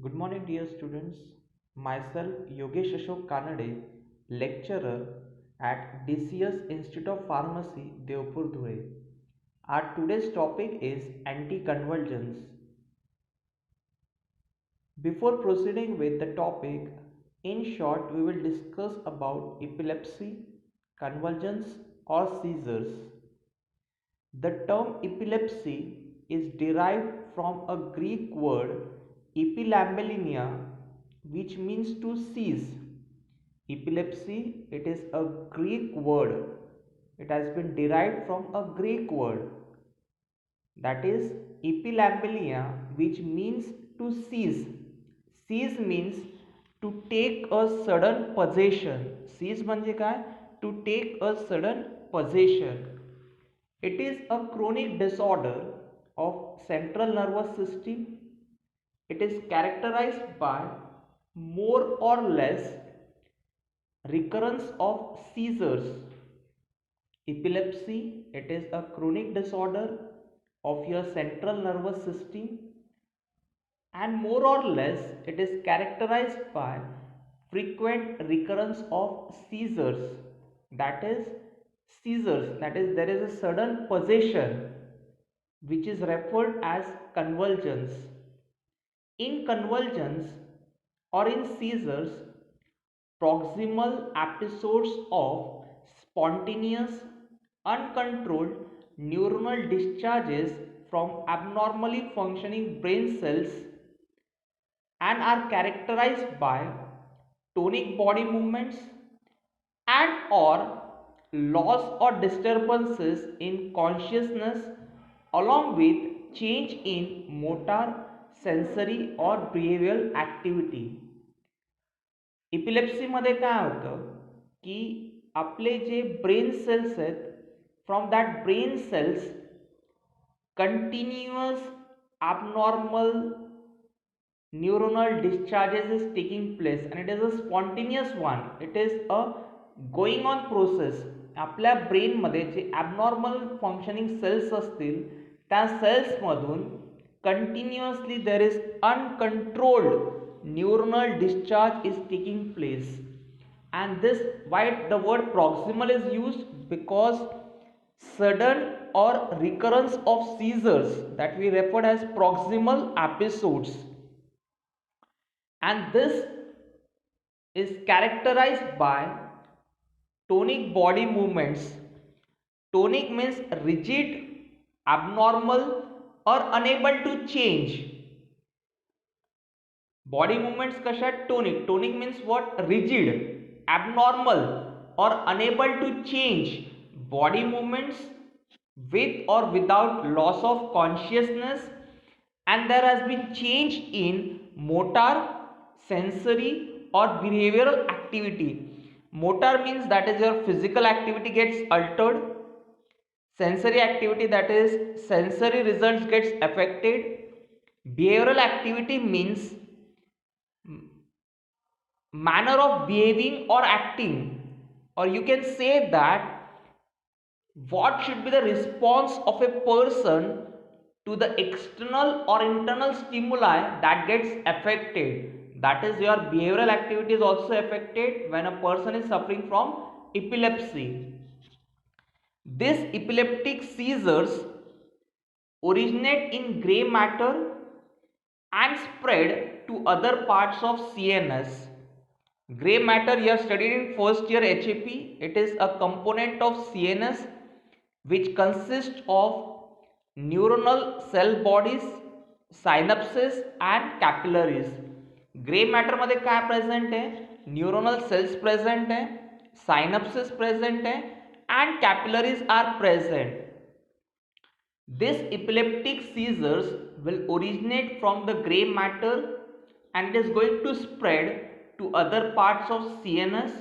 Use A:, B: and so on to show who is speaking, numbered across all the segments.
A: Good morning, dear students. Myself, Yogesh Ashok Kanade, lecturer at DCS Institute of Pharmacy, Devpur, Dhule. Our today's topic is anticonvulsions. Before proceeding with the topic, in short, we will discuss about epilepsy, convulsions, or seizures. The term epilepsy is derived from a Greek word epilambellinia, which means to seize. Epilepsy, it is a Greek word. It has been derived from a Greek word, that is epilambellia, which means to seize. Seize means to take a sudden possession. Seize म्हणजे काय? To take a sudden possession. It is a chronic disorder of central nervous system. It is characterized by more or less recurrence of seizures. Epilepsy, it is a chronic disorder of your central nervous system, and more or less it is characterized by frequent recurrence of seizures. That is seizures, that is there is a sudden possession, which is referred as convulsions. In convulsions or in seizures, proximal episodes of spontaneous, uncontrolled neuronal discharges from abnormally functioning brain cells and are characterized by tonic body movements and or loss or disturbances in consciousness along with change in motor, sensory or behavioral activity. इपिलेप्सीमध्ये काय होतं की आपले जे brain cells आहेत, from that brain cells continuous abnormal neuronal discharges is taking place and it is a spontaneous one. It is a going on process. आपल्या ब्रेनमध्ये जे abnormal functioning cells असतील त्या सेल्समधून continuously there is uncontrolled neuronal discharge is taking place. And this, why the word proximal is used, because sudden or recurrence of seizures that we referred as proximal episodes, and this is characterized by tonic body movements. Tonic means rigid, abnormal or unable to change. Body movements कशा tonic. Tonic means what? Rigid, abnormal or unable to change body movements with or without loss of consciousness, and there has been change in motor, sensory or behavioral activity. Motor means that is your physical activity gets altered. Sensory activity, that is sensory results gets affected. Behavioral activity means manner of behaving or acting, or you can say that what should be the response of a person to the external or internal stimuli that gets affected. That is, your behavioral activity is also affected when a person is suffering from epilepsy. These epileptic seizures originate in gray matter and spread to other parts of CNS. Gray matter you have studied in first year HAP. It is a component of CNS which consists of neuronal cell bodies, synapses and capillaries. Gray matter मध्ये काय present है? Neuronal cells present है, synapses present है and capillaries are present. This epileptic seizures will originate from the gray matter and is going to spread to other parts of CNS.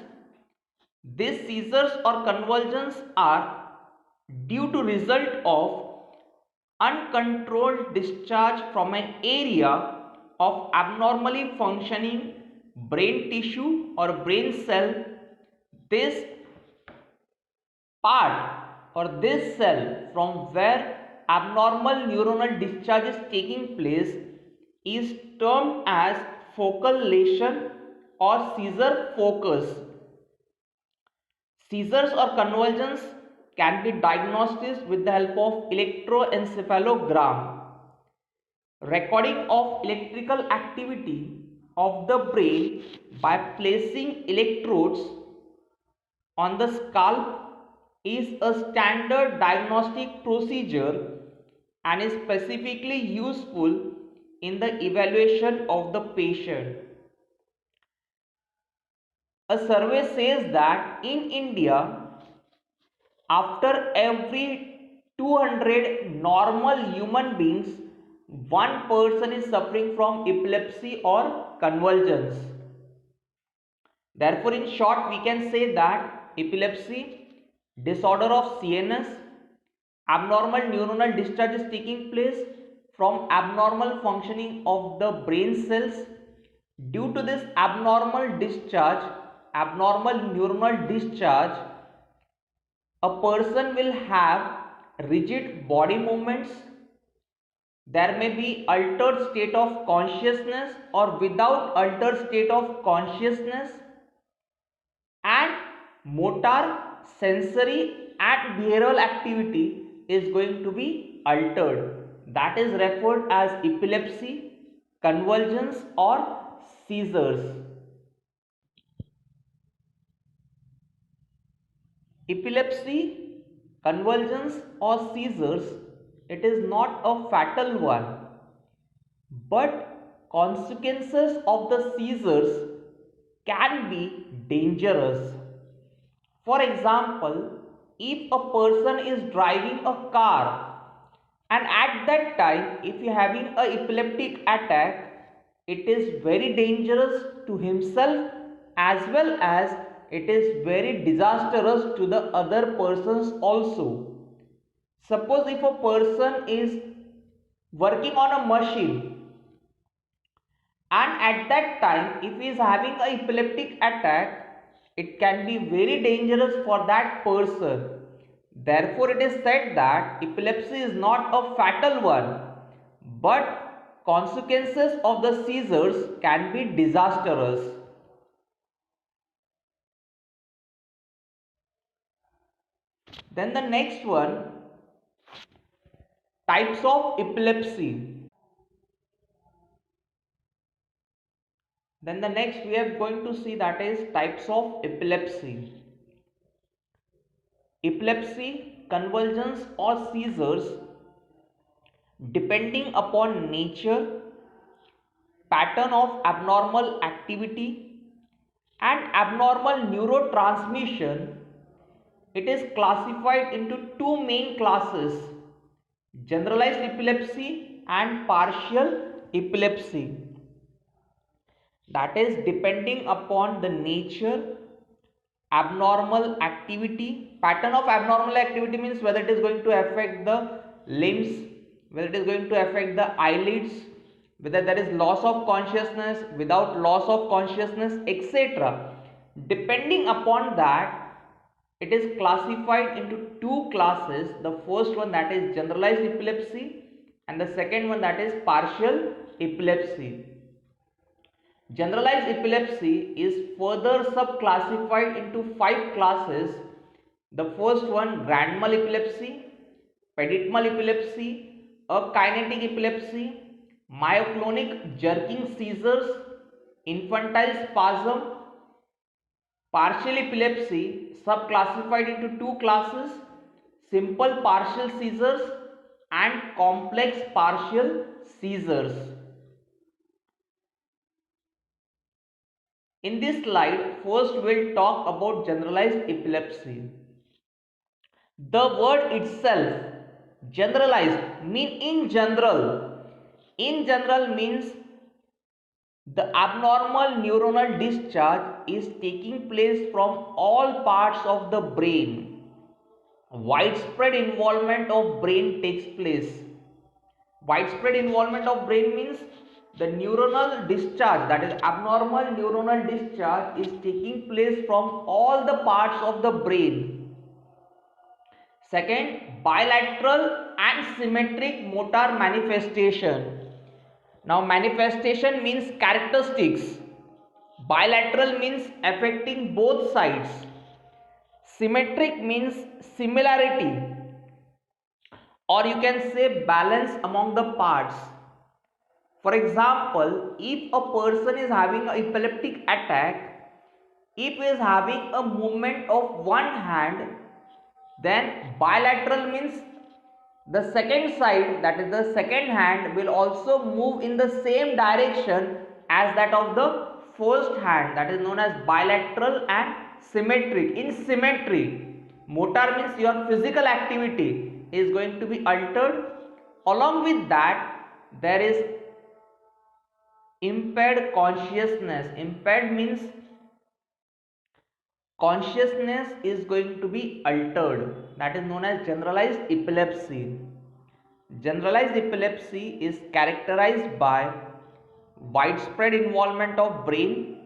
A: These seizures or convulsions are due to result of uncontrolled discharge from an area of abnormally functioning brain tissue or brain cell. This part or this cell from where abnormal neuronal discharge is taking place is termed as focal lesion or seizure focus. Seizures or convulsions can be diagnosed with the help of electroencephalogram, recording of electrical activity of the brain by placing electrodes on the scalp is a standard diagnostic procedure and is specifically useful in the evaluation of the patient. A survey says that in India, after every 200 normal human beings, one person is suffering from epilepsy or convulsions. Therefore, in short, we can say that epilepsy, disorder of CNS, abnormal neuronal discharge is taking place from abnormal functioning of the brain cells. Due to this abnormal neuronal discharge, a person will have rigid body movements. There may be altered state of consciousness or without altered state of consciousness, and motor, sensory and behavioral activity is going to be altered. That is referred as epilepsy, convulsions or seizures. Epilepsy, convulsions or seizures, it is not a fatal one, but consequences of the seizures can be dangerous. For example, if a person is driving a car and at that time if he having a epileptic attack, it is very dangerous to himself as well as it is very disastrous to the other persons also. Suppose if a person is working on a machine and at that time if he is having a epileptic attack, it can be very dangerous for that person. Therefore, it is said that epilepsy is not a fatal one, but consequences of the seizures can be disastrous. Then the next one, types of epilepsy. Then the next we are going to see that is types of epilepsy. Epilepsy, convulsions or seizures, depending upon nature, pattern of abnormal activity and abnormal neurotransmission, it is classified into two main classes: generalized epilepsy and partial epilepsy. That is depending upon the nature, abnormal activity. Pattern of abnormal activity means whether it is going to affect the limbs, whether it is going to affect the eyelids, whether there is loss of consciousness, without loss of consciousness, etc. Depending upon that, it is classified into two classes. The first one, that is generalized epilepsy, and the second one, that is partial epilepsy. Generalized epilepsy is further subclassified into five classes. The first one, grand mal epilepsy, peditmal epilepsy, akinetic epilepsy, myoclonic jerking seizures, infantile spasm. Partial epilepsy subclassified into two classes: simple partial seizures and complex partial seizures. In this slide, first we'll talk about generalized epilepsy. The word itself, generalized, mean in general. In general means the abnormal neuronal discharge is taking place from all parts of the brain. Widespread involvement of brain takes place. Widespread involvement of brain means the neuronal discharge, that is abnormal neuronal discharge, is taking place from all the parts of the brain. Second, bilateral and symmetric motor manifestation. Now manifestation means characteristics. Bilateral means affecting both sides. Symmetric means similarity, or you can say balance among the parts. For example, if a person is having an epileptic attack, if he is having a movement of one hand, then bilateral means the second side, that is the second hand, will also move in the same direction as that of the first hand, that is known as bilateral. And symmetric, in symmetry, motor means your physical activity is going to be altered. Along with that, there is impaired consciousness. Impaired means consciousness is going to be altered, that is known as generalized epilepsy. Generalized epilepsy is characterized by widespread involvement of brain,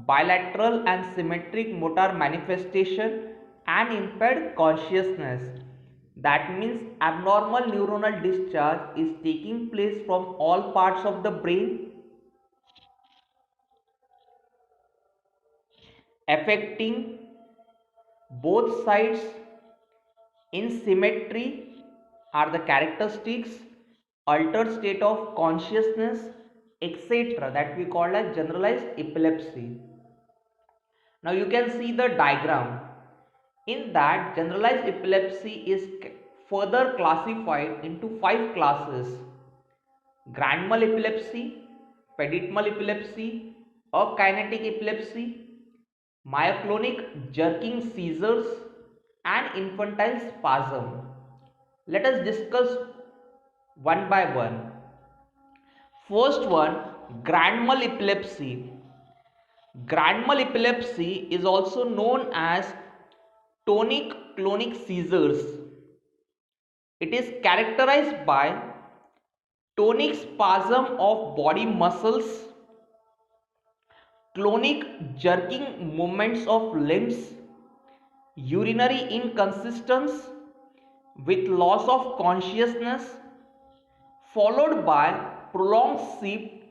A: bilateral and symmetric motor manifestation, and impaired consciousness. That means abnormal neuronal discharge is taking place from all parts of the brain, affecting both sides. In symmetry are the characteristics, altered state of consciousness, etc., that we call as generalized epilepsy. Now you can see the diagram. In that, generalized epilepsy is further classified into 5 classes: grand mal epilepsy, peditmal epilepsy, akinetic epilepsy, myoclonic jerking seizures, and infantile spasm. Let us discuss one by one. First one, grand mal epilepsy. Grand mal epilepsy is also known as tonic clonic seizures. It is characterized by tonic spasm of body muscles, clonic jerking movements of limbs, urinary inconsistence with loss of consciousness, followed by prolonged sleep.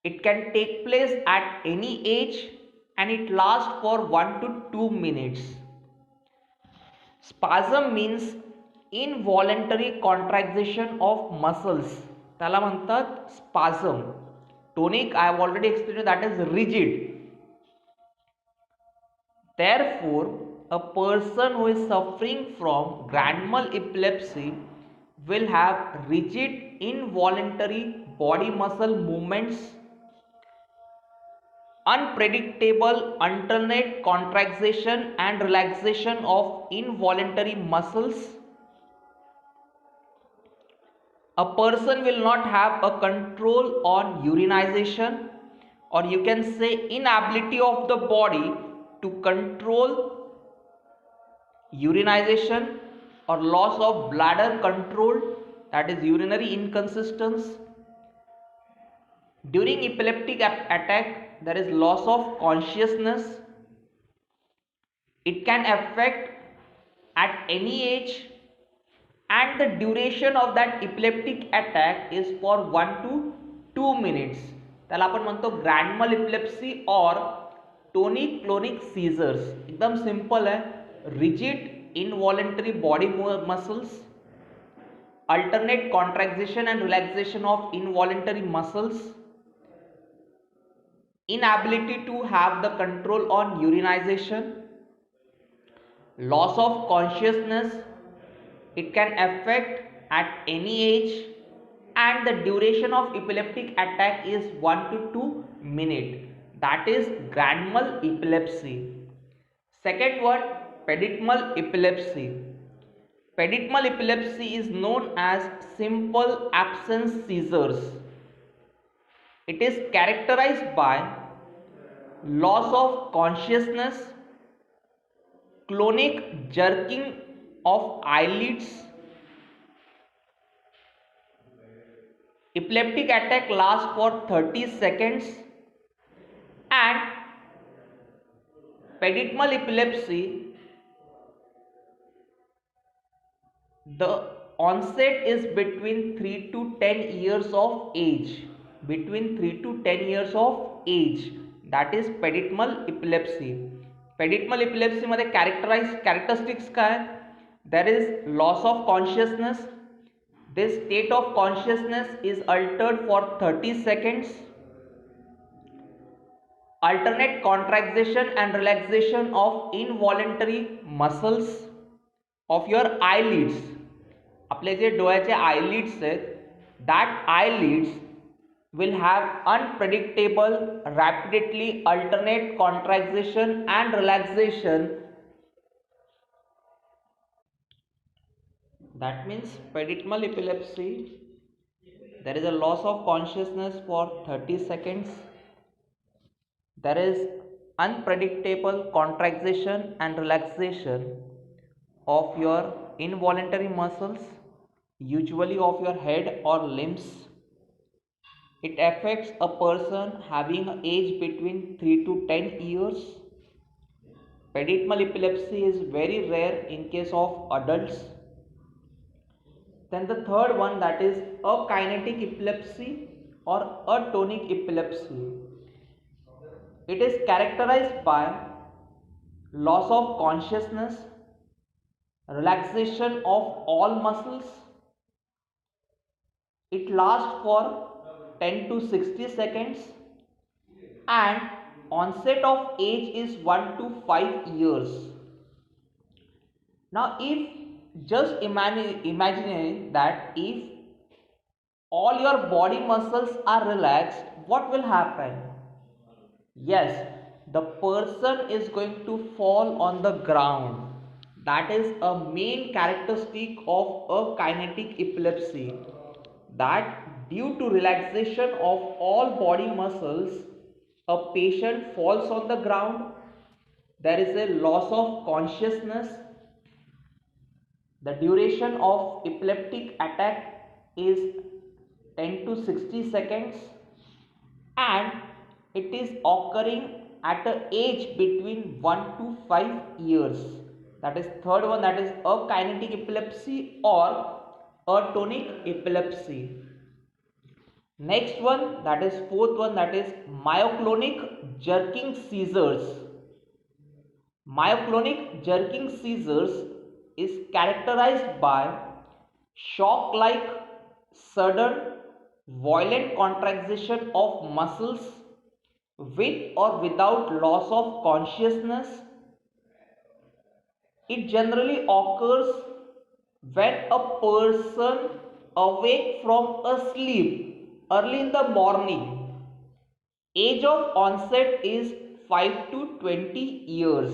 A: It can take place at any age and it lasts for 1 to 2 minutes. Spasm means involuntary contraction of muscles. त्याला म्हणतात spasm. Tonic I have already explained that is rigid. Therefore, a person who is suffering from grand mal epilepsy will have rigid involuntary body muscle movements, unpredictable alternate contraction and relaxation of involuntary muscles. A person will not have a control on urinization, or you can say inability of the body to control urinization, or loss of bladder control, that is urinary inconsistence. During epileptic attack, there is loss of consciousness. It can affect at any age, and the duration of that epileptic attack is for 1 to 2 minutes. त्याला आपण म्हणतो grand mal epilepsy or tonic clonic seizures. एकदम simple है. Rigid involuntary body muscles, alternate contraction and relaxation of involuntary muscles, inability to have the control on urinization, loss of consciousness. It can affect at any age, and the duration of epileptic attack is 1 to 2 minutes. That is grand mal epilepsy. Second one, peditmal epilepsy. Peditmal epilepsy is known as simple absence seizures. It is characterized by loss of consciousness, clonic jerking of eyelids. Epileptic attack lasts for 30 seconds, and peditmal epilepsy, the onset is between 3 to 10 years of age. between 3 to 10 years of age, that is petit mal epilepsy. Petit mal इपिलेप्सीमध्ये characteristics काय? There is loss of consciousness. This state of consciousness is altered for 30 seconds. Alternate contraction and relaxation of involuntary muscles of your eyelids. आपले जे डोळ्याचे eyelids आहेत, that eyelids will have unpredictable, rapidly alternate contraction and relaxation. That means pedidymal epilepsy, there is a loss of consciousness for 30 seconds. There is unpredictable contraction and relaxation of your involuntary muscles, usually of your head or limbs. It affects a person having an age between 3 to 10 years. Pedidymal epilepsy is very rare in case of adults. Then the third one, that is akinetic epilepsy or atonic epilepsy. It is characterized by loss of consciousness, relaxation of all muscles. It lasts for 10 to 60 seconds and onset of age is 1 to 5 years. Now if just imagine that if all your body muscles are relaxed, what will happen? Yes, the person is going to fall on the ground. That is a main characteristic of a kinetic epilepsy, that due to relaxation of all body muscles, a patient falls on the ground. There is a loss of consciousness. The duration of epileptic attack is 10 to 60 seconds and it is occurring at an age between 1 to 5 years. That is third one, that is akinetic epilepsy or atonic epilepsy. Next one, that is fourth one, that is myoclonic jerking seizures. Myoclonic jerking seizures is characterized by shock-like, sudden, violent contraction of muscles with or without loss of consciousness. It generally occurs when a person awake from a sleep early in the morning. Age of onset is 5 to 20 years.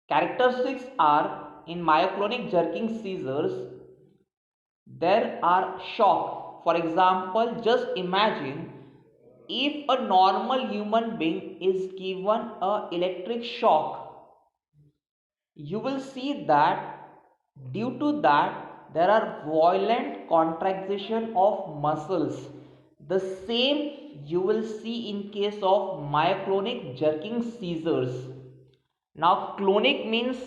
A: Characteristics are, in myoclonic jerking seizures, there are shock. For example, just imagine if a normal human being is given an electric shock, you will see that due to that there are violent contraction of muscles. The same you will see in case of myoclonic jerking seizures. Now clonic means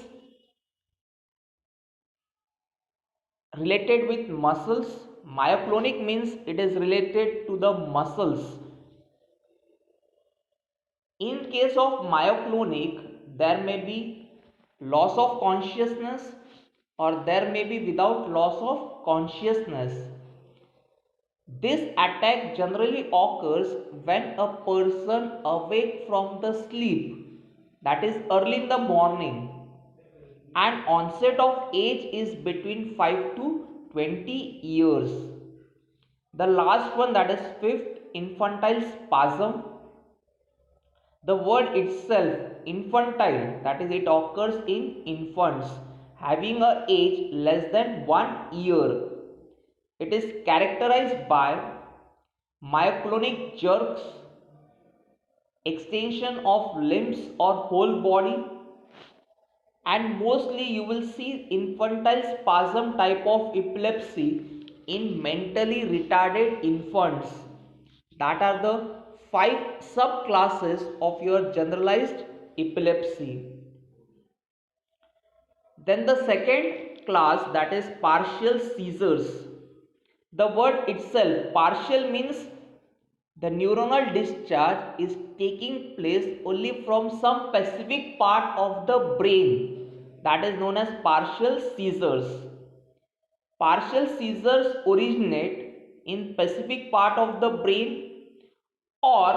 A: related with muscles. Myoclonic means it is related to the muscles. In case of myoclonic, there may be loss of consciousness or there may be without loss of consciousness. This attack generally occurs when a person awake from the sleep, that is early in the morning, and onset of age is between 5 to 20 years. The last one, that is fifth, infantile spasm. The word itself, infantile, that is it occurs in infants having a age less than 1 year. It is characterized by myoclonic jerks, extension of limbs or whole body, and mostly you will see infantile spasm type of epilepsy in mentally retarded infants. That are the 5 subclasses of your generalized epilepsy. Then the second class, that is partial seizures. The word itself, partial, means the neuronal discharge is taking place only from some specific part of the brain, that is known as partial seizures. Partial seizures originate in specific part of the brain, or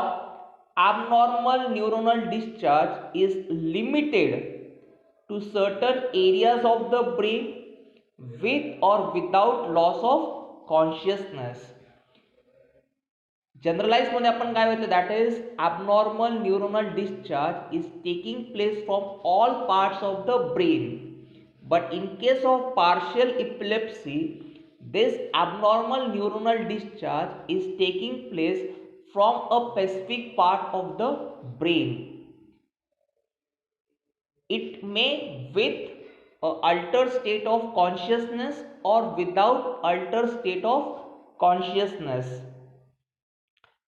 A: abnormal neuronal discharge is limited to certain areas of the brain with or without loss of consciousness. Generalized मध्ये आपण काय म्हटलं, that is abnormal neuronal discharge is taking place from all parts of the brain, but in case of partial epilepsy this abnormal neuronal discharge is taking place from a specific part of the brain. It may with a altered state of consciousness or without altered state of consciousness.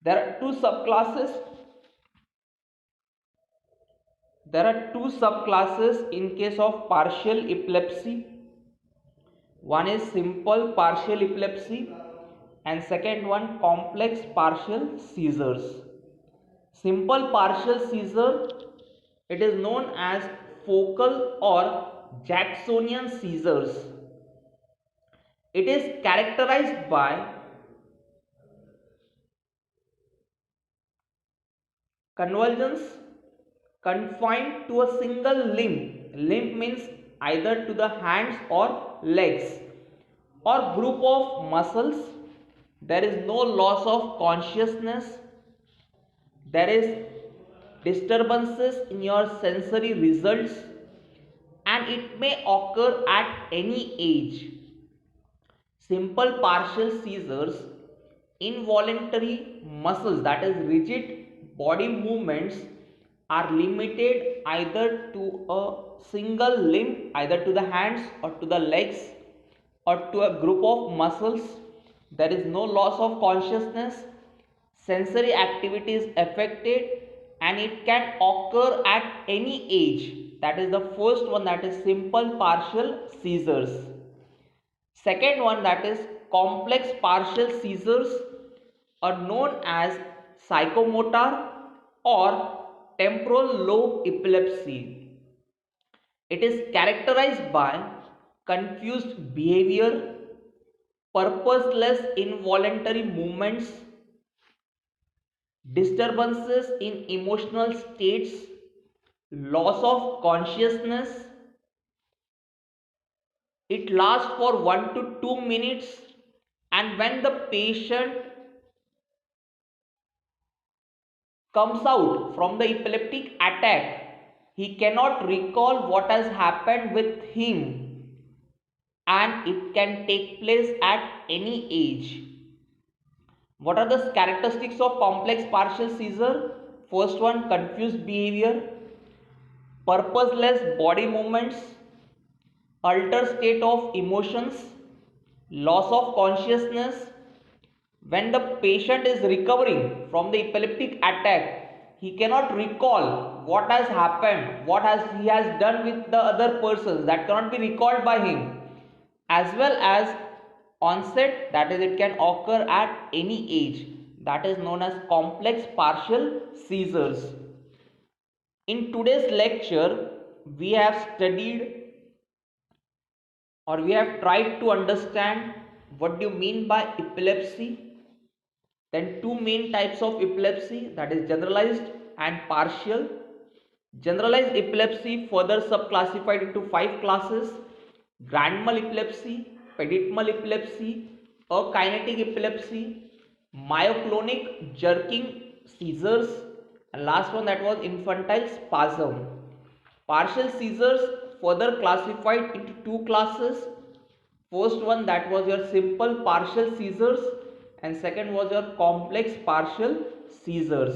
A: There are two subclasses. There are two subclasses in case of partial epilepsy. One is simple partial epilepsy and second one complex partial seizures. Simple partial seizure, it is known as focal or Jacksonian seizures. It is characterized by convulsions confined to a single limb. Limb means either to the hands or legs or group of muscles. There is no loss of consciousness. There is disturbances in your sensory results, and it may occur at any age. Simple partial seizures, involuntary muscles, that is rigid body movements, are limited either to a single limb, either to the hands or to the legs or to a group of muscles. There is no loss of consciousness. Sensory activity is affected and it can occur at any age. That is the first one, that is simple partial seizures. Second one, that is complex partial seizures, are known as psychomotor or temporal lobe epilepsy. It is characterized by confused behavior, purposeless involuntary movements, disturbances in emotional states, loss of consciousness. It lasts for 1 to 2 minutes, and when the patient comes out from the epileptic attack, he cannot recall what has happened with him, and it can take place at any age. What are the characteristics of complex partial seizure? First one, confused behavior, purposeless body movements, altered state of emotions, loss of consciousness. When the patient is recovering from the epileptic attack, he cannot recall what has happened, he has done with the other persons, that cannot be recalled by him. As well as onset, that is it can occur at any age, that is known as complex partial seizures. In today's lecture, we have studied, or we have tried to understand what do you mean by epilepsy. Then two main types of epilepsy, that is generalized and partial. Generalized epilepsy further subclassified into 5 classes: grand mal epilepsy, pedicmal epilepsy, akinetic epilepsy, myoclonic jerking seizures, and last one, that was infantile spasm. Partial seizures further classified into 2 classes. First one, that was your simple partial seizures, and second was your complex partial seizures.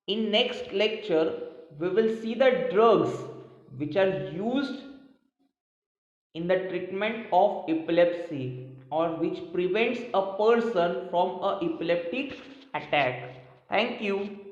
A: In next lecture, we will see the drugs which are used in the treatment of epilepsy, or which prevents a person from a epileptic attack. Thank you.